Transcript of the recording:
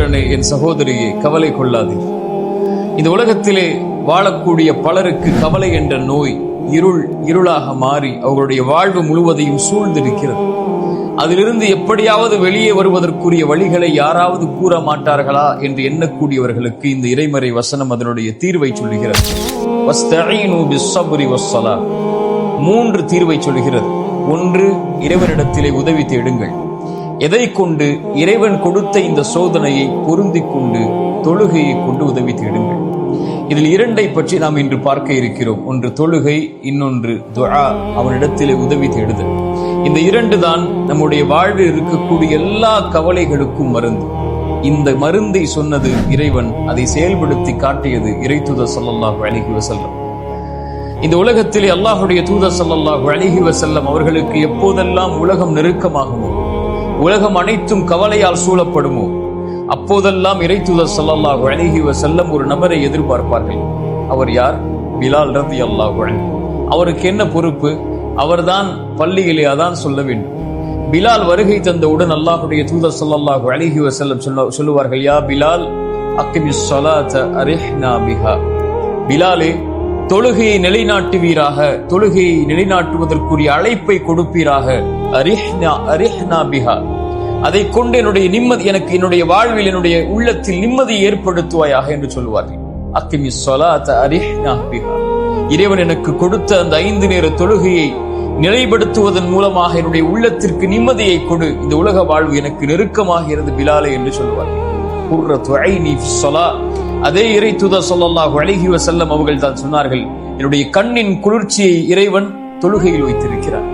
சகோதரனே, என் சகோதரியே, கவலை கொள்ளாதே. இந்த உலகத்திலே வாழக்கூடிய பலருக்கு கவலை என்ற நோய் இருளாக மாறி அவர்களுடைய வாழ்வு முழுவதையும் சூழ்ந்திருக்கிறது. அதிலிருந்து எப்படியாவது வெளியே வருவதற்குரிய வழிகளை யாராவது கூற மாட்டார்களா என்று எண்ணக்கூடியவர்களுக்கு இந்த இறைமறை வசனம் அதனுடைய தீர்வை சொல்லுகிறது. வஸ்தஈனு பிஸ்ஸப்ரி வஸ்ஸலா. 3 தீர்வை சொல்லுகிறது. 1, இறைவனிடத்திலே உதவி தேடுங்கள். எதை கொண்டு? இறைவன் கொடுத்த இந்த சோதனையை பொருந்திக் கொண்டு தொழுகையை கொண்டு உதவி தேடுங்கள். இதில் 2ஐ பற்றி நாம் இன்று பார்க்க இருக்கிறோம். ஒன்று தொழுகை, இன்னொன்று துஆ, அவனிடத்திலே உதவி தேடுதல். இந்த 2 தான் நம்முடைய வாழ்வில் இருக்கக்கூடிய எல்லா கவலைகளுக்கும் மருந்து. இந்த மருந்தை சொன்னது இறைவன், அதை செயல்படுத்தி காட்டியது இறை தூதர் ஸல்லல்லாஹு அலைஹி வஸல்லம். இந்த உலகத்திலே அல்லாஹ்வுடைய தூதர் ஸல்லல்லாஹு அலைஹி வஸல்லம் அவர்களுக்கு எப்போதெல்லாம் உலகம் நெருக்கமாகுமோ, உலகம் அனைத்தும் கவலையால் சூழப்படுமோ, அப்போதெல்லாம் இறை தூதர் ஸல்லல்லாஹு அலைஹி வஸல்லம் ஒரு நபரை எதிர்பார்ப்பார்கள். அவர் யார்? பிலால் ரலியல்லாஹு அன்ஹு. அவருக்கு என்ன பொறுப்பு? அவர்தான் பள்ளியிலே அதான் சொல்ல வேண்டும். பிலால் வருகை தந்தவுடன் அல்லாஹ்வுடைய தூதர் ஸல்லல்லாஹு அலைஹி வஸல்லம் சொல்லுவார்கள், யா பிலால் அக்மிஸ் ஸலாத அரிஹ்னா பிஹா. பிலாலே, தொழுகையை நிலைநாட்டுவீராக, தொழுகையை நிலைநாட்டுவதற்குரிய அழைப்பை கொடுப்பீராக. அரிஹ்னா பிஹா. அதை கொண்டு என்னுடைய நிம்மதி, எனக்கு என்னுடைய வாழ்வில் என்னுடைய உள்ளத்தில் நிம்மதி ஏற்படுத்துவாயாக என்று சொல்லுவார்கள். அக்மிஸ் ஸலாத அரிஹ்னா பிஹா. இறைவன் எனக்கு கொடுத்த அந்த 5 நேர தொழுகையை நிலைப்படுத்துவதன் மூலமாக என்னுடைய உள்ளத்திற்கு நிம்மதியை கொடு. இந்த உலக வாழ்வு எனக்கு நெருக்கமாகிறது பிலாலே என்று சொல்லுவார்கள். குர்ரத்து ஐனி ஃபிஸ் ஸலா. அதே இறை தூதர் ஸல்லல்லாஹு அலைஹி வஸல்லம் அவர்கள் தான் சொன்னார்கள், என்னுடைய கண்ணின் குளிர்ச்சியை இறைவன் தொழுகையில் வைத்திருக்கிறார்.